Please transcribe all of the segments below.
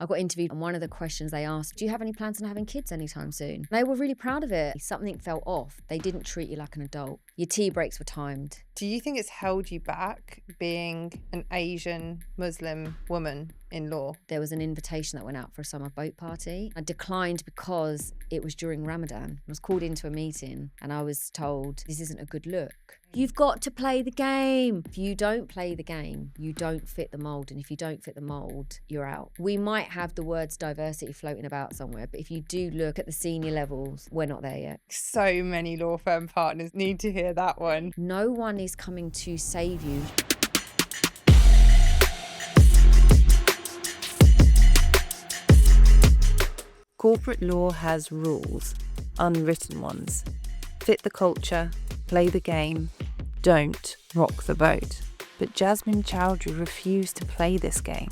I got interviewed and one of the questions they asked, do you have any plans on having kids anytime soon? They were really proud of it. Something fell off. They didn't treat you like an adult. Your tea breaks were timed. Do you think it's held you back being an Asian Muslim woman in law? There was an invitation that went out for a summer boat party. I declined because it was during Ramadan. I was called into a meeting and I was told, this isn't a good look. You've got to play the game. If you don't play the game, you don't fit the mould. And if you don't fit the mould, you're out. We might have the words diversity floating about somewhere, but if you do look at the senior levels, we're not there yet. So many law firm partners need to hear that one. No one is coming to save you. Corporate law has rules, unwritten ones. Fit the culture, play the game, don't rock the boat. But Jasmine Chaudry refused to play this game.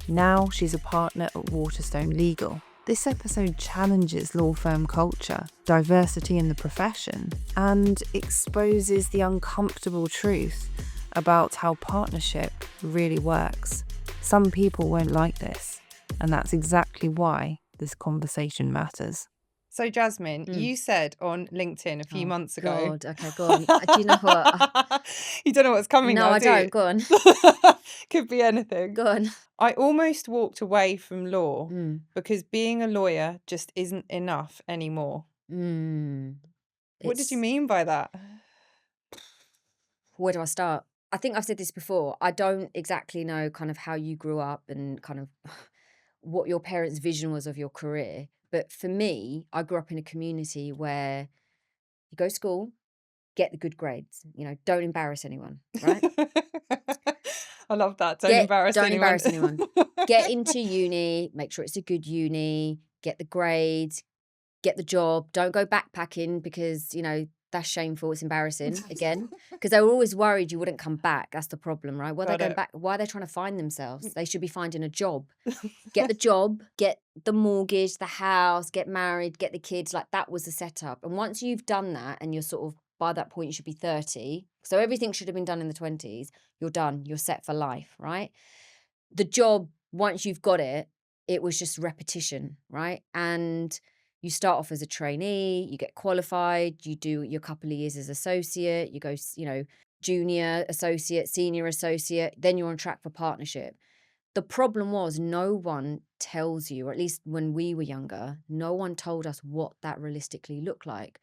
Now she's a partner at Waterstone Legal. This episode challenges law firm culture, diversity in the profession, and exposes the uncomfortable truth about how partnership really works. Some people won't like this, and that's exactly why this conversation matters. So, Jasmine, you said on LinkedIn a few months ago. God, okay, go on. Do you know what? You don't know what's coming No, now, I do you? don't. Go on. Could be anything. Go on. I almost walked away from law because being a lawyer just isn't enough anymore. What did you mean by that? Where do I start? I think I've said this before. I don't exactly know kind of how you grew up and kind of what your parents' vision was of your career. But for me, I grew up in a community where you go to school, get the good grades, don't embarrass anyone, right? I love that. Don't embarrass anyone. Get into uni, make sure it's a good uni, get the grades, get the job. Don't go backpacking because, that's shameful. It's embarrassing again. Because they were always worried you wouldn't come back. That's the problem, right? Why are they going back? Why are they trying to find themselves? They should be finding a job. Get the job, get the mortgage, the house, get married, get the kids. Like that was the setup. And once you've done that and you're sort of, by that point, you should be 30. So everything should have been done in the 20s. You're done. You're set for life, right? The job, once you've got it, it was just repetition, right? And you start off as a trainee, you get qualified, you do your couple of years as associate, you go, junior associate, senior associate, then you're on track for partnership. The problem was no one tells you, or at least when we were younger, no one told us what that realistically looked like.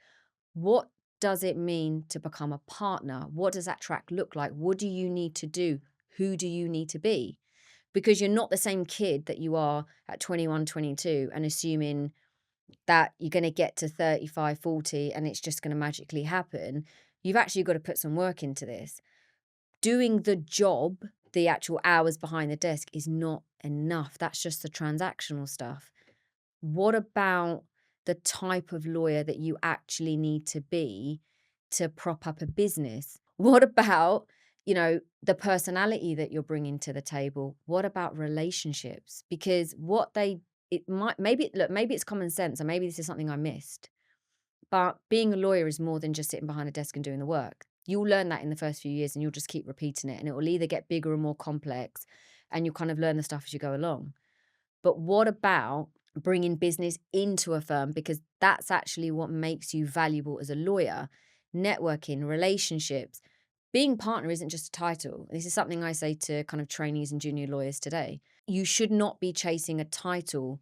What does it mean to become a partner? What does that track look like? What do you need to do? Who do you need to be? Because you're not the same kid that you are at 21, 22 and assuming that you're going to get to 35, 40 and it's just going to magically happen. You've actually got to put some work into this. Doing the job, the actual hours behind the desk is not enough. That's just the transactional stuff. What about the type of lawyer that you actually need to be to prop up a business? What about, the personality that you're bringing to the table? What about relationships? Because maybe it's common sense, and maybe this is something I missed. But being a lawyer is more than just sitting behind a desk and doing the work. You'll learn that in the first few years and you'll just keep repeating it, and it will either get bigger and more complex and you'll kind of learn the stuff as you go along. But what about bringing business into a firm? Because that's actually what makes you valuable as a lawyer. Networking, relationships. Being partner isn't just a title. This is something I say to kind of trainees and junior lawyers today. You should not be chasing a title.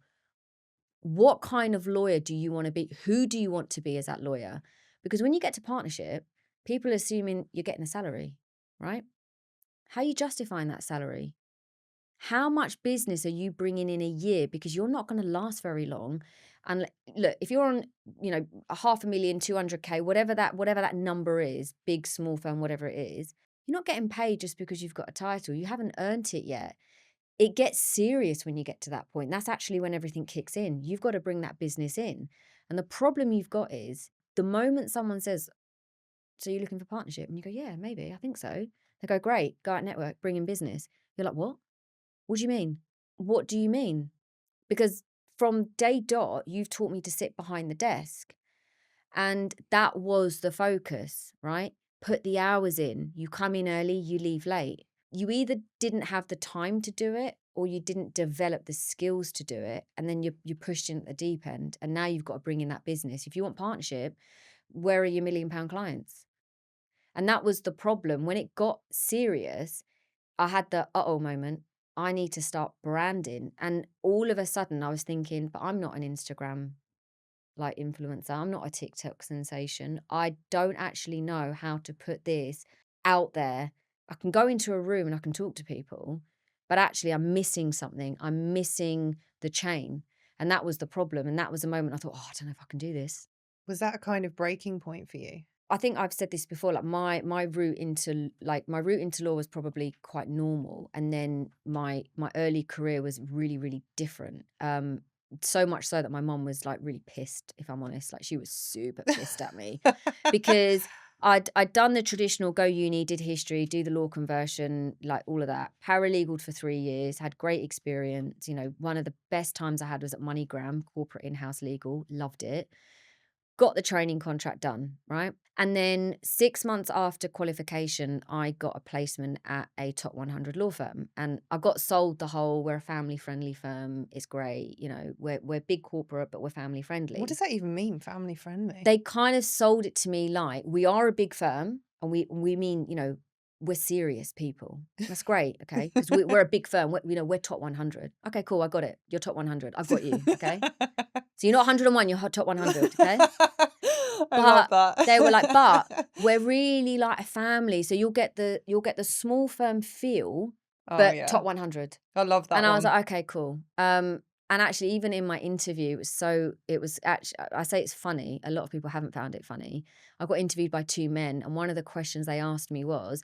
What kind of lawyer do you want to be? Who do you want to be as that lawyer? Because when you get to partnership, people are assuming you're getting a salary, right? How are you justifying that salary? How much business are you bringing in a year? Because you're not going to last very long. And look, if you're on, a 500,000, 200K, whatever that number is, big, small firm, whatever it is, you're not getting paid just because you've got a title. You haven't earned it yet. It gets serious when you get to that point. That's actually when everything kicks in. You've got to bring that business in. And the problem you've got is the moment someone says, so you're looking for partnership? And you go, yeah, maybe, I think so. They go, great, go out network, bring in business. You're like, what? What do you mean? What do you mean? Because from day dot, you've taught me to sit behind the desk. And that was the focus, right? Put the hours in. You come in early, you leave late. You either didn't have the time to do it or you didn't develop the skills to do it, and then you're pushed in at the deep end, and now you've got to bring in that business. If you want partnership, where are your £1 million clients? And that was the problem. When it got serious, I had the uh-oh moment. I need to start branding. And all of a sudden I was thinking, but I'm not an Instagram like influencer. I'm not a TikTok sensation. I don't actually know how to put this out there. I can go into a room and I can talk to people, but actually I'm missing something. I'm missing the chain. And that was the problem. And that was the moment I thought, oh, I don't know if I can do this. Was that a kind of breaking point for you? I think I've said this before, like my route into law was probably quite normal. And then my early career was really, really different. So much so that my mom was like really pissed, if I'm honest. Like she was super pissed at me because I'd done the traditional go uni, did history, do the law conversion, like all of that. Paralegalled for 3 years, had great experience. You know, one of the best times I had was at MoneyGram, corporate in-house legal, loved it. Got the training contract done, right? And then 6 months after qualification, I got a placement at a top 100 law firm. And I got sold the whole, we're a family-friendly firm, it's great, you know, we're big corporate, but we're family-friendly. What does that even mean, family-friendly? They kind of sold it to me like, we are a big firm, and we mean, you know, we're serious people. That's great, okay? Because we're a big firm, we're top 100. Okay, cool, I got it. You're top 100. I've got you, okay? So you're not 101, you're top 100, okay? I love that. They were like, but we're really like a family. So you'll get the small firm feel, but yeah. top 100. I love that. And I was one. like, okay, cool. And actually, even in my interview, it was actually, I say it's funny. A lot of people haven't found it funny. I got interviewed by 2 men, and one of the questions they asked me was,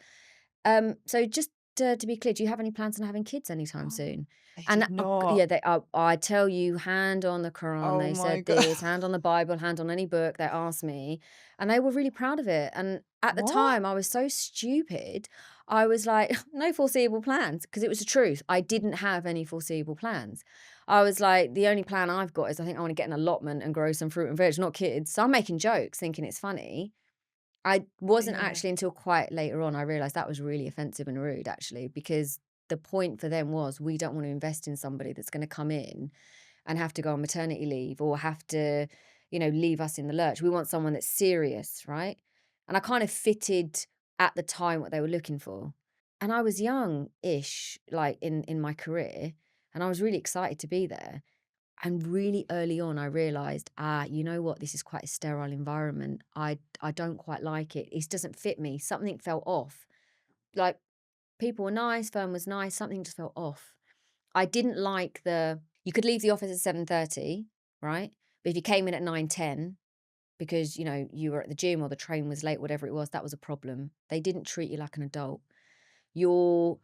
so just to be clear, do you have any plans on having kids anytime soon? They did not. Yeah, I tell you, hand on the Quran, Oh they my said God. this, hand on the Bible, hand on any book they asked me, and they were really proud of it. And at the What? time, I was so stupid. I was like, no foreseeable plans, because it was the truth. I didn't have any foreseeable plans. I was like, the only plan I've got is I think I want to get an allotment and grow some fruit and veg, not kids. So I'm making jokes, thinking it's funny. I wasn't Yeah. actually until quite later on I realised that was really offensive and rude, actually, because the point for them was, we don't want to invest in somebody that's going to come in and have to go on maternity leave or have to, you know, leave us in the lurch. We want someone that's serious, right? And I kind of fitted at the time what they were looking for. And I was young-ish, like in my career, and I was really excited to be there. And really early on, I realised, you know what? This is quite a sterile environment. I don't quite like it. It doesn't fit me. Something felt off. Like, people were nice, firm was nice. Something just felt off. I didn't like you could leave the office at 7:30, right? But if you came in at 9:10 because, you know, you were at the gym or the train was late, whatever it was, that was a problem. They didn't treat you like an adult. Your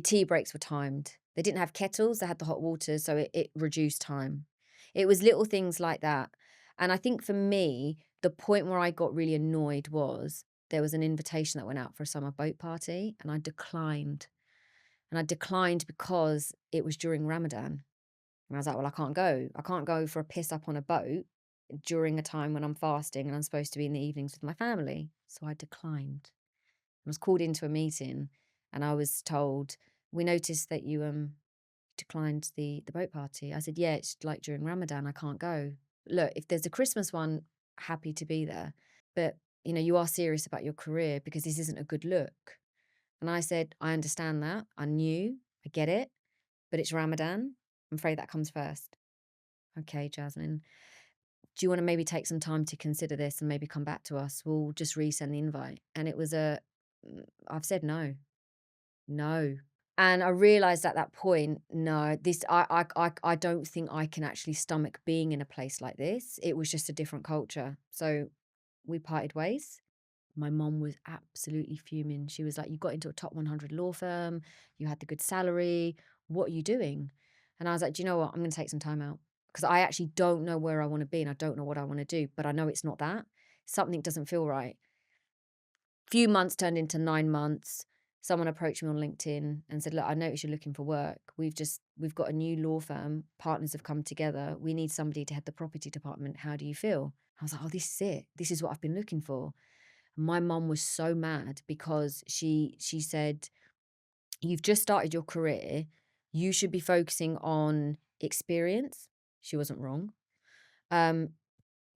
tea breaks were timed. They didn't have kettles, they had the hot water, so it reduced time. It was little things like that. And I think for me, the point where I got really annoyed was there was an invitation that went out for a summer boat party, and I declined. And I declined because it was during Ramadan. And I was like, well, I can't go. I can't go for a piss up on a boat during a time when I'm fasting and I'm supposed to be in the evenings with my family. So I declined. I was called into a meeting and I was told, we noticed that you declined the boat party. I said, yeah, it's like during Ramadan, I can't go. Look, if there's a Christmas one, happy to be there. But, you know, you are serious about your career because this isn't a good look. And I said, I understand that. I knew, I get it, but it's Ramadan. I'm afraid that comes first. Okay, Jasmine, do you want to maybe take some time to consider this and maybe come back to us? We'll just resend the invite. And it was I've said no. And I realised at that point, no, I don't think I can actually stomach being in a place like this. It was just a different culture. So we parted ways. My mom was absolutely fuming. She was like, you got into a top 100 law firm, you had the good salary, what are you doing? And I was like, do you know what? I'm going to take some time out because I actually don't know where I want to be and I don't know what I want to do, but I know it's not that. Something doesn't feel right. Few months turned into 9 months. Someone approached me on LinkedIn and said, look, I noticed you're looking for work. We've got a new law firm. Partners have come together. We need somebody to head the property department. How do you feel? I was like, oh, this is it. This is what I've been looking for. My mum was so mad because she said, you've just started your career You should be focusing on experience. She wasn't wrong.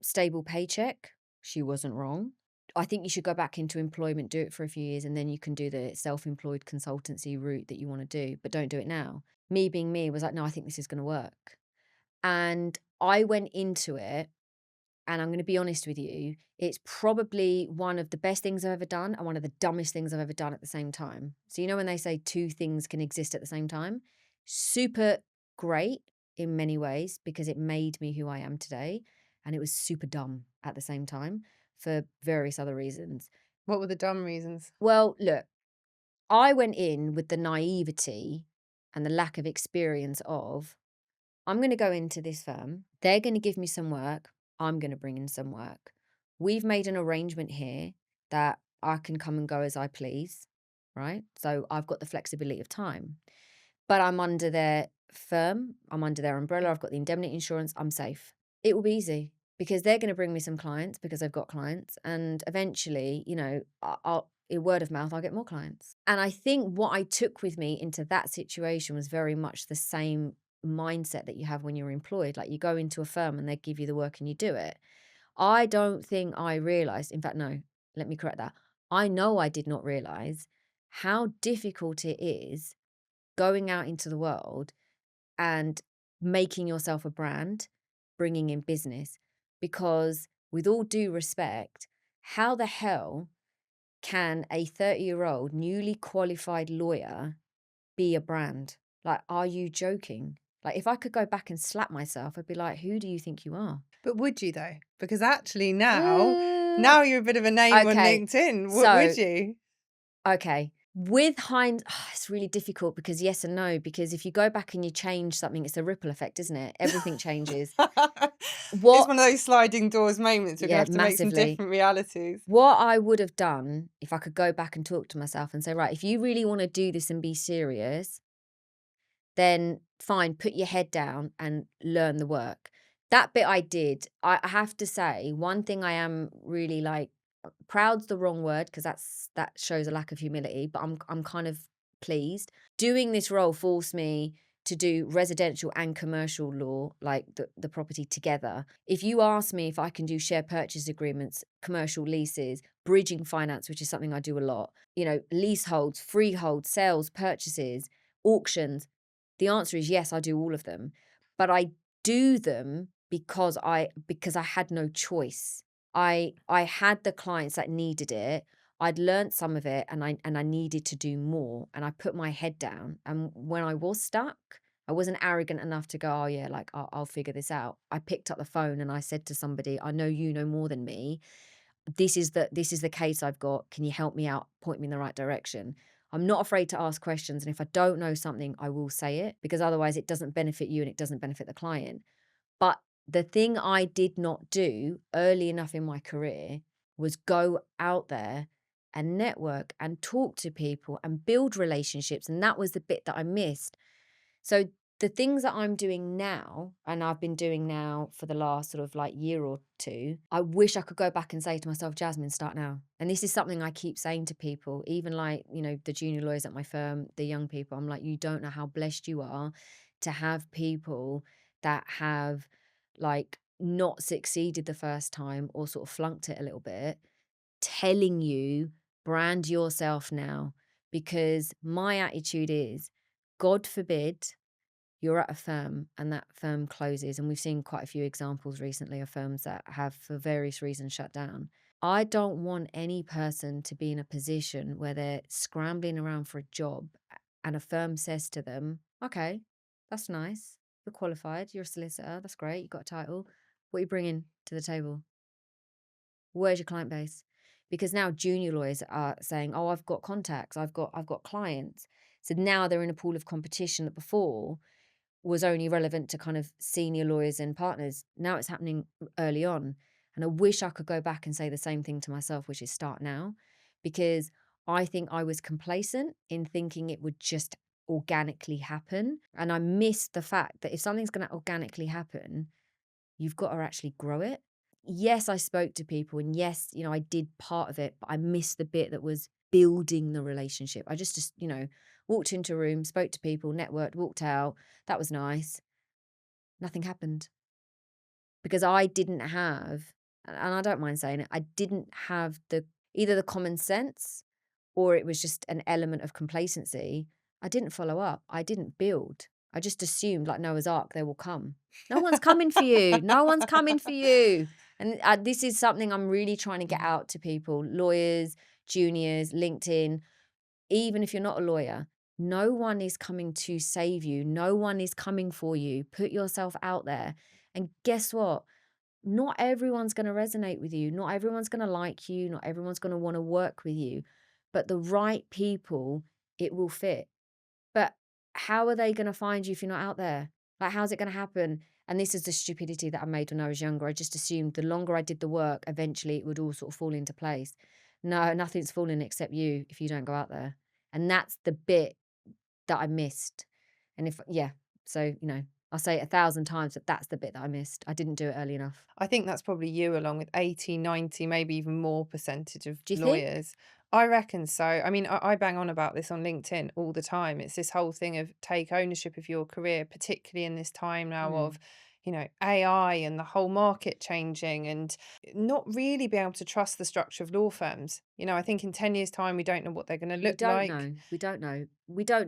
Stable paycheck. She wasn't wrong. I think you should go back into employment, do it for a few years, and then you can do the self-employed consultancy route that you want to do, but don't do it now. Me being me was like, no, I think this is going to work. And I went into it, and I'm going to be honest with you, it's probably one of the best things I've ever done and one of the dumbest things I've ever done at the same time. So you know when they say two things can exist at the same time? Super great in many ways because it made me who I am today. And it was super dumb at the same time for various other reasons. What were the dumb reasons? Well, look, I went in with the naivety and the lack of experience of, I'm going to go into this firm. They're going to give me some work. I'm going to bring in some work. We've made an arrangement here that I can come and go as I please, right? So I've got the flexibility of time. But I'm under their firm. I'm under their umbrella. I've got the indemnity insurance. I'm safe. It will be easy because they're going to bring me some clients because I've got clients. And eventually, you know, in word of mouth, I'll get more clients. And I think what I took with me into that situation was very much the same mindset that you have when you're employed. Like you go into a firm and they give you the work and you do it. I don't think I realized, in fact, no, let me correct that. I know I did not realize how difficult it is going out into the world and making yourself a brand, bringing in business. Because with all due respect, how the hell can a 30-year-old newly qualified lawyer be a brand? Like, are you joking? Like, if I could go back and slap myself, I'd be like, who do you think you are? But would you though? Because actually now you're a bit of a name on Okay, LinkedIn. so- Would you? Okay. With it's really difficult because yes and no, because if you go back and you change something, it's a ripple effect, isn't it? Everything changes. It's one of those sliding doors moments. We're going to have to make some massively. different realities. What I would have done if I could go back and talk to myself and say, right, if you really want to do this and be serious, then fine, put your head down and learn the work. That bit I did. I have to say, one thing I am really like, proud's the wrong word because that shows a lack of humility, but I'm kind of pleased. Doing this role forced me to do residential and commercial law, like the property together. If you ask me if I can do share purchase agreements, commercial leases, bridging finance, which is something I do a lot, you know, leaseholds, freeholds, sales, purchases, auctions, the answer is yes, I do all of them. But I do them because I had no choice. I had the clients that needed it. I'd learned some of it and I needed to do more. And I put my head down. And when I was stuck, I wasn't arrogant enough to go, oh yeah, like I'll figure this out. I picked up the phone and I said to somebody, I know you know more than me. This is the case I've got. Can you help me out? Point me in the right direction. I'm not afraid to ask questions. And if I don't know something, I will say it because otherwise it doesn't benefit you and it doesn't benefit the client. But the thing I did not do early enough in my career was go out there and network and talk to people and build relationships. And that was the bit that I missed. So the things that I'm doing now, and I've been doing now for the last sort of like year or two, I wish I could go back and say to myself, Jasmine, start now. And this is something I keep saying to people, even like, you know, the junior lawyers at my firm, the young people. I'm like, you don't know how blessed you are to have people that have like not succeeded the first time or sort of flunked it a little bit, telling you, brand yourself now. Because my attitude is, God forbid you're at a firm and that firm closes, and we've seen quite a few examples recently of firms that have for various reasons shut down. I don't want any person to be in a position where they're scrambling around for a job and a firm says to them, okay, that's nice, you're qualified, you're a solicitor, that's great, you've got a title, what are you bringing to the table? Where's your client base? Because now junior lawyers are saying, oh, I've got contacts, I've got clients. So now they're in a pool of competition that before was only relevant to kind of senior lawyers and partners. Now it's happening early on. And I wish I could go back and say the same thing to myself, which is start now, because I think I was complacent in thinking it would just organically happen. And I missed the fact that if something's going to organically happen, you've got to actually grow it. Yes, I spoke to people and yes, you know, I did part of it, but I missed the bit that was building the relationship. I just, you know, walked into a room, spoke to people, networked, walked out. That was nice. Nothing happened. Because I didn't have, and I don't mind saying it, I didn't have either the common sense or it was just an element of complacency. I didn't follow up. I didn't build. I just assumed, like Noah's Ark, they will come. No one's coming for you. No one's coming for you. And this is something I'm really trying to get out to people, lawyers, juniors, LinkedIn. Even if you're not a lawyer, no one is coming to save you. No one is coming for you. Put yourself out there. And guess what? Not everyone's going to resonate with you. Not everyone's going to like you. Not everyone's going to want to work with you. But the right people, it will fit. But how are they going to find you if you're not out there? Like, how's it going to happen? And this is the stupidity that I made when I was younger. I just assumed the longer I did the work, eventually it would all sort of fall into place. No, nothing's falling except you if you don't go out there. And that's the bit that I missed. And so, I'll say it 1,000 times that that's the bit that I missed. I didn't do it early enough. I think that's probably you, along with 80, 90, maybe even more percentage of Do you lawyers. think? I reckon so. I mean, I bang on about this on LinkedIn all the time. It's this whole thing of take ownership of your career, particularly in this time now of, AI and the whole market changing, and not really be able to trust the structure of law firms. I think in 10 years' time, we don't know what they're going to look like. We don't know.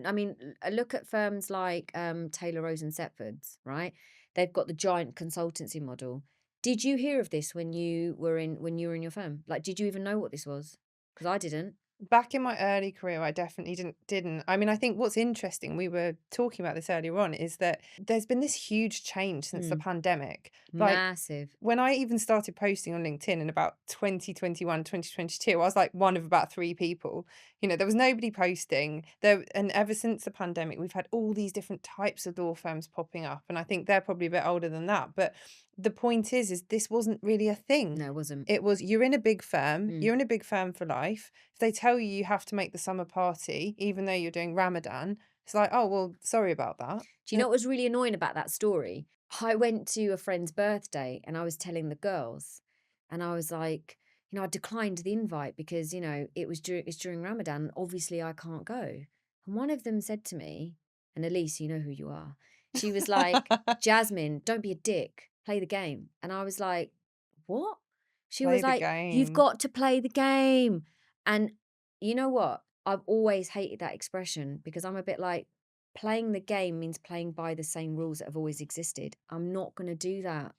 I mean, look at firms like Taylor Rose and Setfords, right? They've got the giant consultancy model. Did you hear of this when you were in your firm? Like, did you even know what this was? Because I didn't. Back in my early career, I definitely didn't. I mean, I think what's interesting, we were talking about this earlier on, is that there's been this huge change since the pandemic. Massive. When I even started posting on LinkedIn in about 2021, 2022, I was like one of about 3 people. There was nobody posting there. And ever since the pandemic, we've had all these different types of law firms popping up. And I think they're probably a bit older than that. But the point is this wasn't really a thing. No, it wasn't. It was, you're in a big firm, you're in a big firm for life. If they tell you have to make the summer party, even though you're doing Ramadan, it's like, oh, well, sorry about that. Do you know what was really annoying about that story? I went to a friend's birthday and I was telling the girls, and I was like, I declined the invite because, it's during Ramadan, and obviously I can't go. And one of them said to me, and Elise, you know who you are. She was like, Jasmine, don't be a dick. Play the game. And I was like, what? She was like, you've got to play the game. And you know what? I've always hated that expression because I'm a bit like, playing the game means playing by the same rules that have always existed. I'm not going to do that.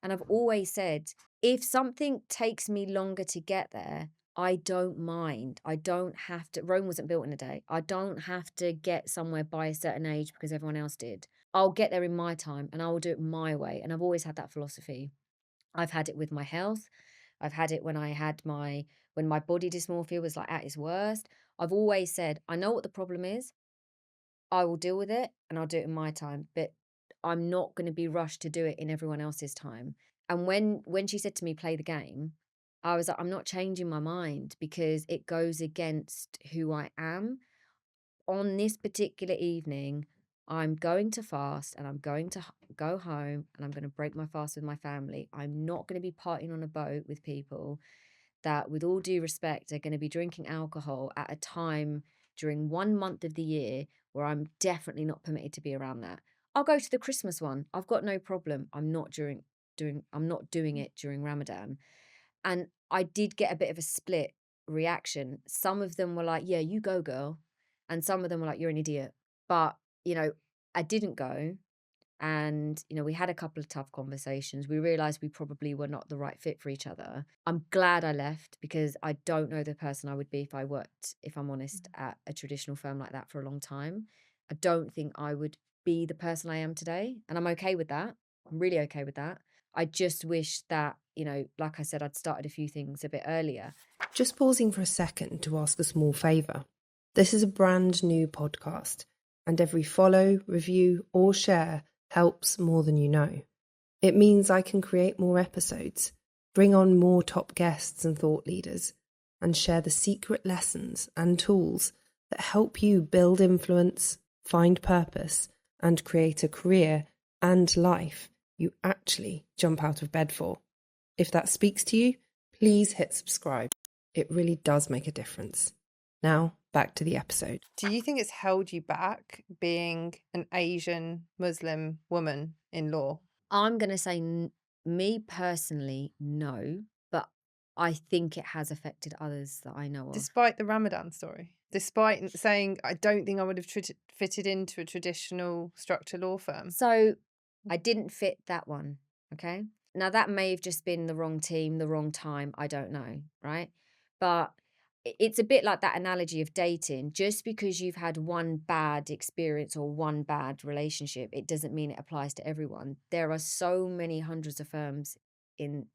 And I've always said, if something takes me longer to get there, I don't mind. I don't have to. Rome wasn't built in a day. I don't have to get somewhere by a certain age because everyone else did. I'll get there in my time and I will do it my way. And I've always had that philosophy. I've had it with my health. I've had it when my body dysmorphia was like at its worst. I've always said, I know what the problem is. I will deal with it and I'll do it in my time, but I'm not going to be rushed to do it in everyone else's time. And when she said to me, play the game, I was like, I'm not changing my mind because it goes against who I am. On this particular evening, I'm going to fast and I'm going to go home and I'm going to break my fast with my family. I'm not going to be partying on a boat with people that, with all due respect, are going to be drinking alcohol at a time during 1 month of the year where I'm definitely not permitted to be around that. I'll go to the Christmas one. I've got no problem. I'm not doing it during Ramadan. And I did get a bit of a split reaction. Some of them were like, yeah, you go, girl. And some of them were like, you're an idiot. But, I didn't go. And, we had a couple of tough conversations. We realised we probably were not the right fit for each other. I'm glad I left because I don't know the person I would be if I worked, if I'm honest, at a traditional firm like that for a long time. I don't think I would be the person I am today. And I'm okay with that. I'm really okay with that. I just wish that, like I said, I'd started a few things a bit earlier. Just pausing for a second to ask a small favour. This is a brand new podcast, and every follow, review, or share helps more than you know. It means I can create more episodes, bring on more top guests and thought leaders, and share the secret lessons and tools that help you build influence, find purpose, and create a career and life you actually jump out of bed for. If that speaks to you, please hit subscribe. It really does make a difference. Now, back to the episode. Do you think it's held you back being an Asian Muslim woman in law? I'm going to say me personally, no, but I think it has affected others that I know of. Despite the Ramadan story? Despite saying, I don't think I would have fitted into a traditional structure law firm? So I didn't fit that one, okay? Now, that may have just been the wrong team, the wrong time, I don't know, right? But it's a bit like that analogy of dating. Just because you've had one bad experience or one bad relationship, it doesn't mean it applies to everyone. There are so many hundreds of firms in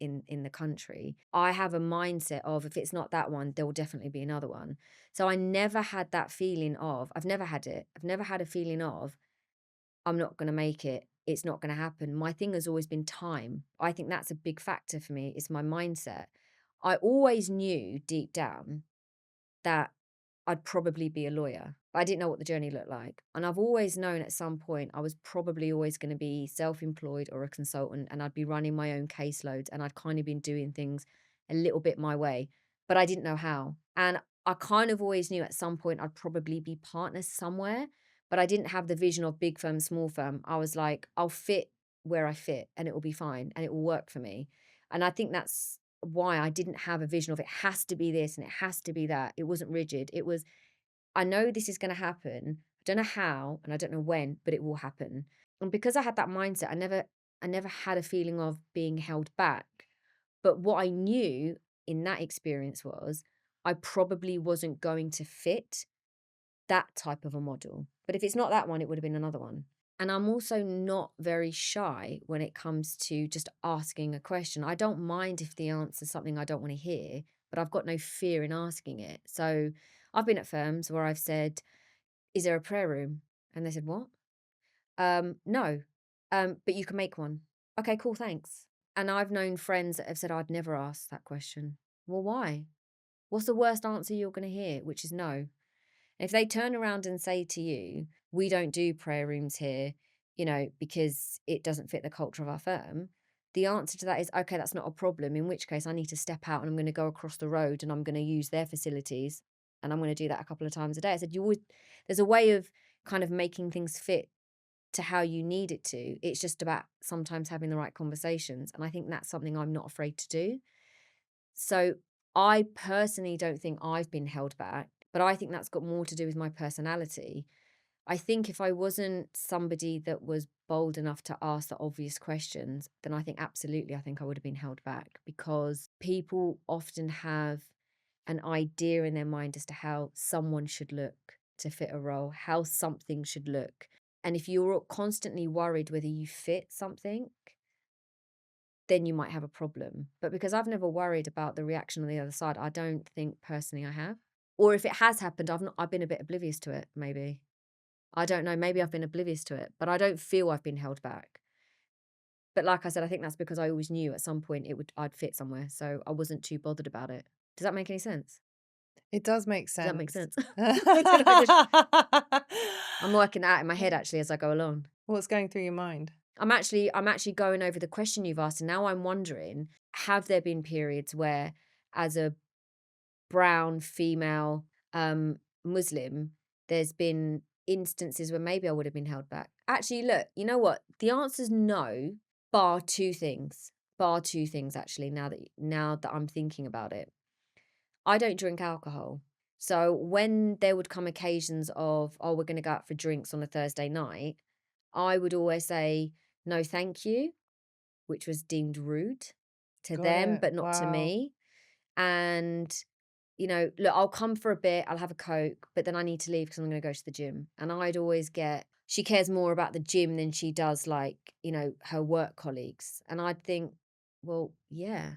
the country. I have a mindset of, if it's not that one, there will definitely be another one. So I never had that feeling of, I've never had it. I've never had a feeling of, I'm not going to make it. It's not going to happen. My thing has always been time. I think that's a big factor for me. It's my mindset. I always knew deep down that I'd probably be a lawyer, but I didn't know what the journey looked like. And I've always known at some point I was probably always going to be self-employed or a consultant, and I'd be running my own caseloads, and I'd kind of been doing things a little bit my way, but I didn't know how. And I kind of always knew at some point I'd probably be partner somewhere, but I didn't have the vision of big firm, small firm. I was like, I'll fit where I fit and it will be fine and it will work for me. And I think that's why I didn't have a vision of it has to be this and it has to be that. It wasn't rigid. It was, I know this is going to happen. I don't know how and I don't know when, but it will happen. And because I had that mindset, I never had a feeling of being held back. But what I knew in that experience was I probably wasn't going to fit that type of a model. But if it's not that one, it would have been another one. And I'm also not very shy when it comes to just asking a question. I don't mind if the answer is something I don't want to hear, but I've got no fear in asking it. So I've been at firms where I've said, is there a prayer room? And they said, what? No. But you can make one. Okay, cool, thanks. And I've known friends that have said, I'd never ask that question. Well, why? What's the worst answer you're going to hear? Which is no. If they turn around and say to you, we don't do prayer rooms here, because it doesn't fit the culture of our firm, the answer to that is, okay, that's not a problem, in which case I need to step out and I'm going to go across the road and I'm going to use their facilities and I'm going to do that a couple of times a day. I said, there's a way of kind of making things fit to how you need it to. It's just about sometimes having the right conversations. And I think that's something I'm not afraid to do. So I personally don't think I've been held back, but I think that's got more to do with my personality. I think if I wasn't somebody that was bold enough to ask the obvious questions, then I think absolutely, I think I would have been held back, because people often have an idea in their mind as to how someone should look to fit a role, how something should look. And if you're constantly worried whether you fit something, then you might have a problem. But because I've never worried about the reaction on the other side, I don't think personally I have. Or if it has happened, I've been a bit oblivious to it, maybe. I don't know, maybe I've been oblivious to it, but I don't feel I've been held back. But like I said, I think that's because I always knew at some point I'd fit somewhere, so I wasn't too bothered about it. Does that make any sense? It does make Does sense. that make sense? I'm working that out in my head actually as I go along. What's going through your mind? I'm actually going over the question you've asked, and now I'm wondering, have there been periods where, as a brown female Muslim, there's been instances where maybe I would have been held back? Actually, look, you know what? The answer's no, bar two things. Bar two things, actually, now that I'm thinking about it. I don't drink alcohol. So when there would come occasions of, oh, we're going to go out for drinks on a Thursday night, I would always say, no, thank you, which was deemed rude to Got them, it. but not to Wow. me. And, look, I'll come for a bit, I'll have a Coke, but then I need to leave because I'm going to go to the gym. And I'd always get, she cares more about the gym than she does, like, her work colleagues. And I'd think, well, yeah,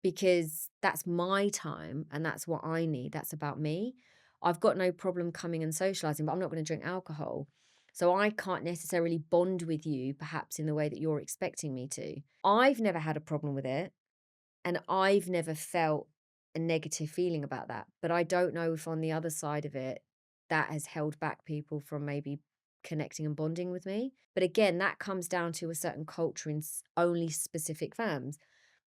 because that's my time and that's what I need. That's about me. I've got no problem coming and socializing, but I'm not going to drink alcohol. So I can't necessarily bond with you, perhaps in the way that you're expecting me to. I've never had a problem with it, and I've never felt a negative feeling about that. But I don't know if on the other side of it, that has held back people from maybe connecting and bonding with me. But again, that comes down to a certain culture in only specific firms.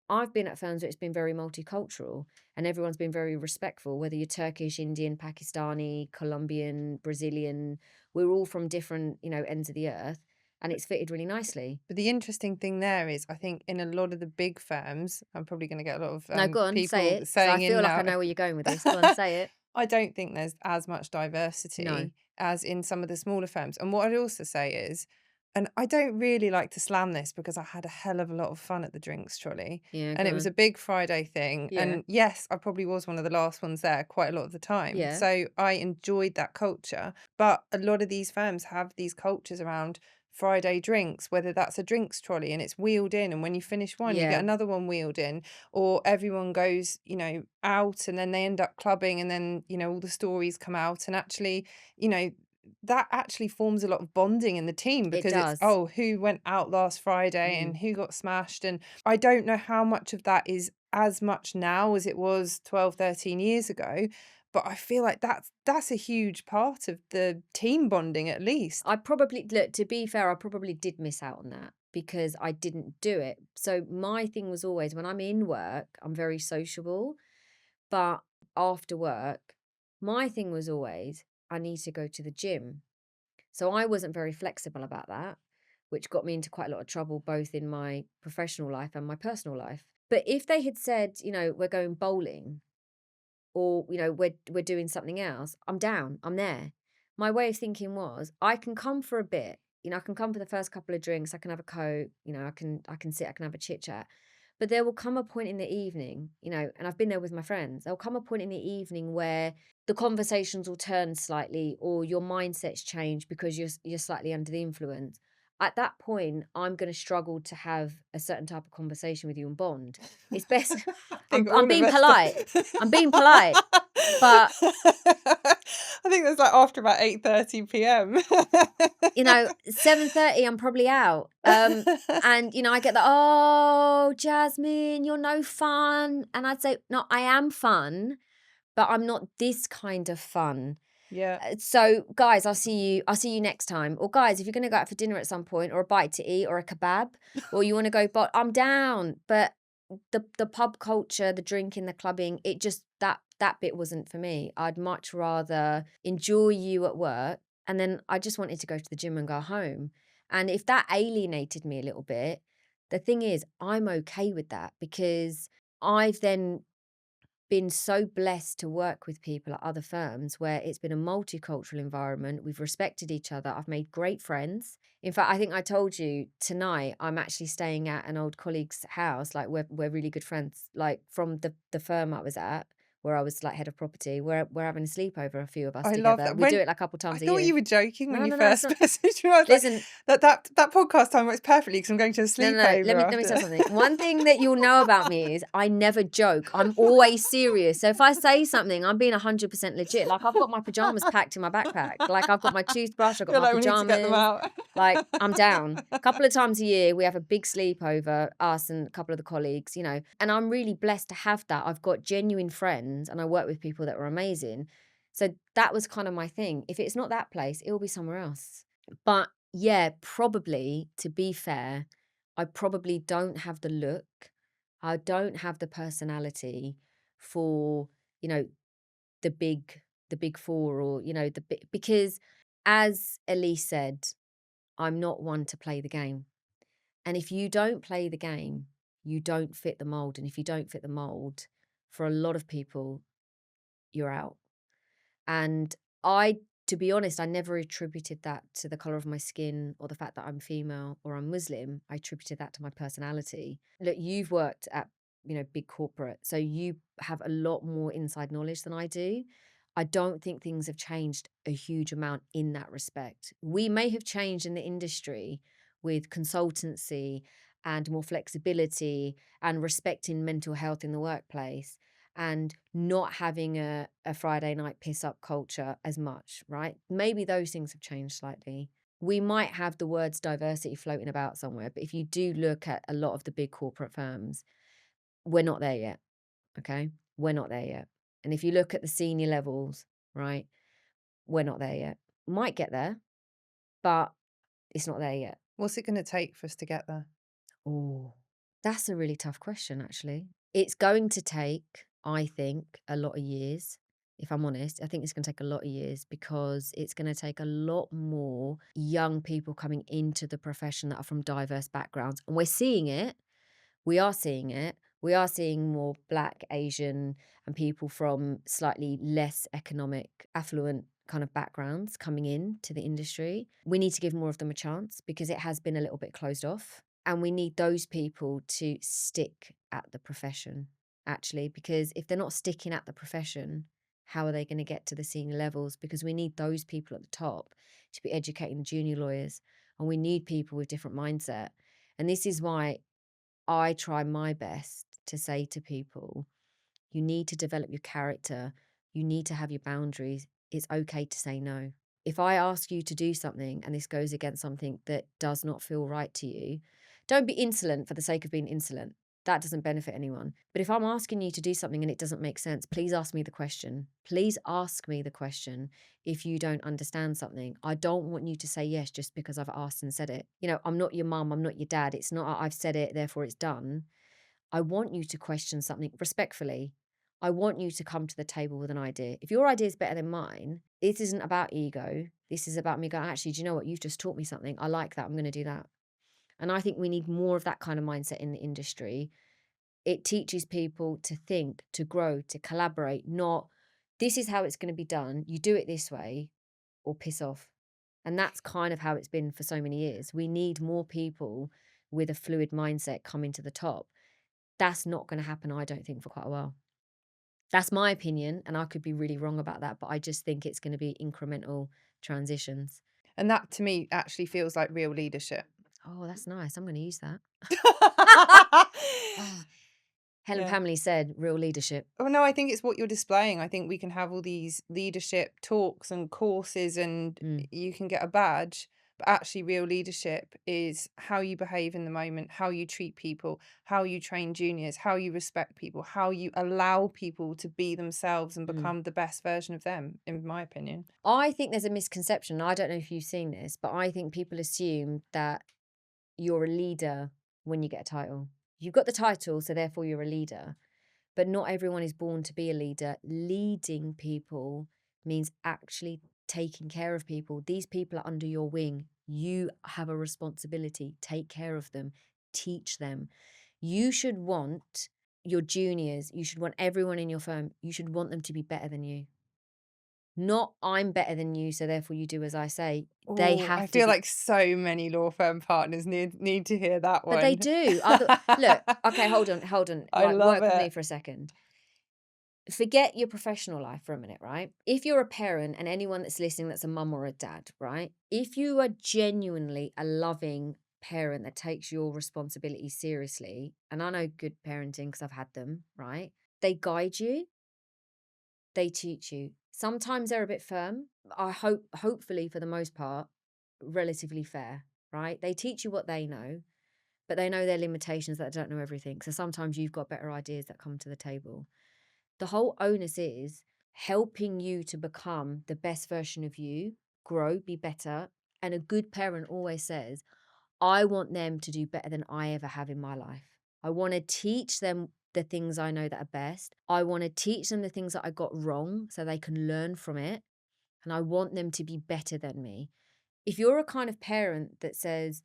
I've been at firms where it's been very multicultural and everyone's been very respectful, whether you're Turkish, Indian, Pakistani, Colombian, Brazilian, we're all from different, ends of the earth, and it's fitted really nicely. But the interesting thing there is, I think in a lot of the big firms, I'm probably going to get a lot of No, go on, say people it, 'cause saying I in feel like I now. know where you're going with this. Go on, say it. I don't think there's as much No. diversity as in some of the smaller firms. And what I'd also say is, and I don't really like to slam this because I had a hell of a lot of fun at the drinks trolley. Yeah, And go it was on. a big Friday thing. Yeah. And yes, I probably was one of the last ones there quite a lot of the time. Yeah. So I enjoyed that culture. But a lot of these firms have these cultures around Friday drinks, whether that's a drinks trolley and it's wheeled in, and when you finish one, you Yeah. get another one wheeled in, or everyone goes, out and then they end up clubbing, and then, all the stories come out, and actually, that actually forms a lot of bonding in the team It because it's, does. oh, who went out last Friday and who got smashed. And I don't know how much of that is as much now as it was 12, 13 years ago. But I feel like that's a huge part of the team bonding, at least. Look, to be fair, I probably did miss out on that because I didn't do it. So my thing was always when I'm in work, I'm very sociable, but after work, my thing was always I need to go to the gym. So I wasn't very flexible about that, which got me into quite a lot of trouble both in my professional life and my personal life. But if they had said, we're going bowling, or we're doing something else, I'm down, I'm there. My way of thinking was I can come for a bit, I can come for the first couple of drinks, I can have a coke, I can sit, I can have a chit chat, but there will come a point in the evening, and I've been there with my friends, there'll come a point in the evening where the conversations will turn slightly or your mindset's change because you're slightly under the influence. At that point, I'm going to struggle to have a certain type of conversation with you and bond. It's best. I'm being polite. I'm being polite, but I think that's like after about 8:30 p.m. 7:30, I'm probably out. And I get the, oh, Jasmine, you're no fun, and I'd say, no, I am fun, but I'm not this kind of fun. Yeah. So guys, I'll see you next time. Or guys, if you're going to go out for dinner at some point, or a bite to eat, or a kebab, or you want to go, but I'm down. But the pub culture, the drinking, the clubbing, it just that bit wasn't for me. I'd much rather enjoy you at work, and then I just wanted to go to the gym and go home. And if that alienated me a little bit, the thing is, I'm okay with that because I've then been so blessed to work with people at other firms where it's been a multicultural environment. We've respected each other. I've made great friends. In fact, I think I told you tonight, I'm actually staying at an old colleague's house. Like we're really good friends, like from the firm I was at, where I was like head of property. We're having a sleepover, a few of us I love together. that. We do it like a couple I times a thought year. you were joking when No, you no, it's first not. messaged me. I was Listen, like, that podcast time works perfectly because I'm going to a sleepover. No. Let me tell you something. One thing that you'll know about me is I never joke. I'm always serious. So if I say something, I'm being 100% legit. Like I've got my pajamas packed in my backpack. Like I've got my toothbrush, I've got Feel my like we need to get them pajamas. out. Like I'm down. A couple of times a year, we have a big sleepover, us and a couple of the colleagues, and I'm really blessed to have that. I've got genuine friends and I work with people that are amazing. So that was kind of my thing. If it's not that place, it will be somewhere else. But yeah, probably, to be fair, I probably don't have the look. I don't have the personality for, the big four, or, because as Elise said, I'm not one to play the game. And if you don't play the game, you don't fit the mold. And if you don't fit the mold, for a lot of people, you're out. And to be honest, I never attributed that to the color of my skin or the fact that I'm female or I'm Muslim. I attributed that to my personality. Look, you've worked at, big corporate, so you have a lot more inside knowledge than I do. I don't think things have changed a huge amount in that respect. We may have changed in the industry with consultancy and more flexibility and respecting mental health in the workplace, and not having a Friday night piss up culture as much, right? Maybe those things have changed slightly. We might have the words diversity floating about somewhere, but if you do look at a lot of the big corporate firms, we're not there yet, okay? We're not there yet. And if you look at the senior levels, right, we're not there yet. Might get there, but it's not there yet. What's it going to take for us to get there? Oh, That's a really tough question, actually. It's going to take, I think, a lot of years. If I'm honest, I think it's going to take a lot of years because it's going to take a lot more young people coming into the profession that are from diverse backgrounds. And we're seeing it. We are seeing it. We are seeing more Black, Asian, and people from slightly less economic, affluent kind of backgrounds coming in to the industry. We need to give more of them a chance because it has been a little bit closed off. And we need those people to stick at the profession, actually, because if they're not sticking at the profession, how are they going to get to the senior levels? Because we need those people at the top to be educating the junior lawyers. And we need people with different mindset. And this is why I try my best to say to people, you need to develop your character. You need to have your boundaries. It's okay to say no. If I ask you to do something and this goes against something that does not feel right to you, don't be insolent for the sake of being insolent. That doesn't benefit anyone. But if I'm asking you to do something and it doesn't make sense, please ask me the question. Please ask me the question if you don't understand something. I don't want you to say yes just because I've asked and said it. You know, I'm not your mum, I'm not your dad. It's not I've said it, therefore it's done. I want you to question something respectfully. I want you to come to the table with an idea. If your idea is better than mine, this isn't about ego. This is about me going, actually, do you know what? You've just taught me something. I like that. I'm going to do that. And I think we need more of that kind of mindset in the industry. It teaches people to think, to grow, to collaborate, not this is how it's going to be done. You do it this way or piss off. And that's kind of how it's been for so many years. We need more people with a fluid mindset coming to the top. That's not going to happen, I don't think, for quite a while. That's my opinion, and I could be really wrong about that, but I just think it's going to be incremental transitions. And that, to me, actually feels like real leadership. Oh, that's nice. I'm going to use that. Helen Yeah. Pamely said real leadership. Oh, no, I think it's what you're displaying. I think we can have all these leadership talks and courses and you can get a badge. But actually, real leadership is how you behave in the moment, how you treat people, how you train juniors, how you respect people, how you allow people to be themselves and become the best version of them, in my opinion. I think there's a misconception. I don't know if you've seen this, but I think people assume that you're a leader when you get a title. You've got the title, so therefore you're a leader. But not everyone is born to be a leader. Leading people means actually taking care of people. These people are under your wing. You have a responsibility. Take care of them. Teach them. You should want your juniors, you should want everyone in your firm, you should want them to be better than you. Not I'm better than you, so therefore you do as I say. They Ooh, have I to feel be- like so many law firm partners need to hear that one. But they do. Look, okay, hold on. I love work with me it. for a second. Forget your professional life for a minute, right? If you're a parent, and anyone that's listening that's a mum or a dad, right? If you are genuinely a loving parent that takes your responsibility seriously, and I know good parenting because I've had them, right? They guide you, they teach you. Sometimes they're a bit firm. Hopefully for the most part, relatively fair, right? They teach you what they know, but they know their limitations, that they don't know everything. So sometimes you've got better ideas that come to the table. The whole onus is helping you to become the best version of you, grow, be better. And a good parent always says, I want them to do better than I ever have in my life. I want to teach them the things I know that are best. I want to teach them the things that I got wrong so they can learn from it. And I want them to be better than me. If you're a kind of parent that says,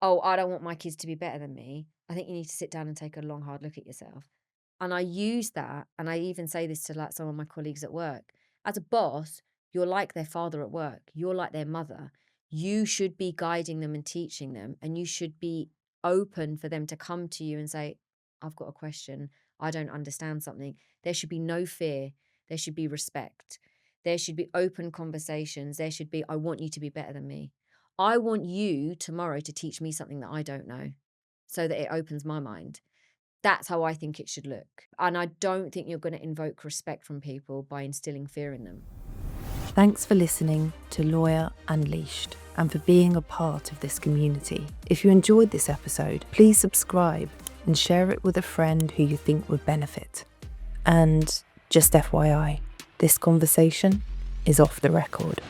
oh, I don't want my kids to be better than me, I think you need to sit down and take a long, hard look at yourself. And I use that, and I even say this to like some of my colleagues at work. As a boss, you're like their father at work. You're like their mother. You should be guiding them and teaching them, and you should be open for them to come to you and say, I've got a question. I don't understand something. There should be no fear. There should be respect. There should be open conversations. There should be, I want you to be better than me. I want you tomorrow to teach me something that I don't know so that it opens my mind. That's how I think it should look. And I don't think you're going to invoke respect from people by instilling fear in them. Thanks for listening to Lawyer Unleashed and for being a part of this community. If you enjoyed this episode, please subscribe and share it with a friend who you think would benefit. And just FYI, this conversation is off the record.